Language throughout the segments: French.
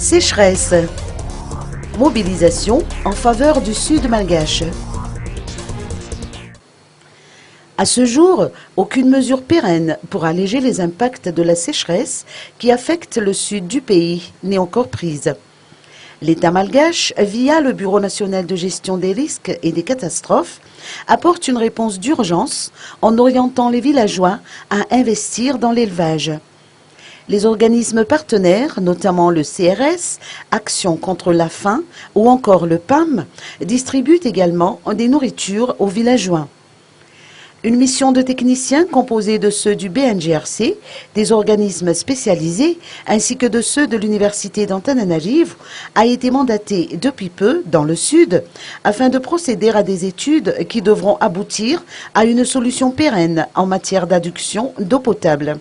Sécheresse. Mobilisation en faveur du Sud malgache. À ce jour, aucune mesure pérenne pour alléger les impacts de la sécheresse qui affecte le sud du pays n'est encore prise. L'État malgache, via le Bureau national de gestion des risques et des catastrophes, apporte une réponse d'urgence en orientant les villageois à investir dans l'élevage. Les organismes partenaires, notamment le CRS, Action contre la faim ou encore le PAM, distribuent également des nourritures aux villageois. Une mission de techniciens composée de ceux du BNGRC, des organismes spécialisés ainsi que de ceux de l'université d'Antananarivo a été mandatée depuis peu dans le sud afin de procéder à des études qui devront aboutir à une solution pérenne en matière d'adduction d'eau potable.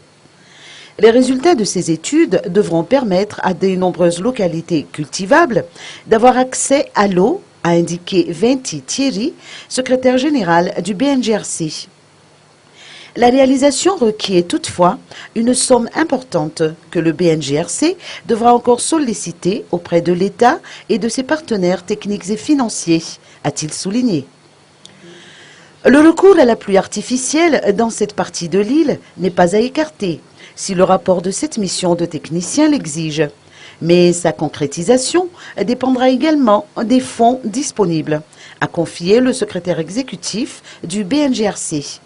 Les résultats de ces études devront permettre à de nombreuses localités cultivables d'avoir accès à l'eau, a indiqué Venti Thierry, secrétaire général du BNGRC. La réalisation requiert toutefois une somme importante que le BNGRC devra encore solliciter auprès de l'État et de ses partenaires techniques et financiers, a-t-il souligné. Le recours à la pluie artificielle dans cette partie de l'île n'est pas à écarter, si le rapport de cette mission de techniciens l'exige. Mais sa concrétisation dépendra également des fonds disponibles, a confié le secrétaire exécutif du BNGRC.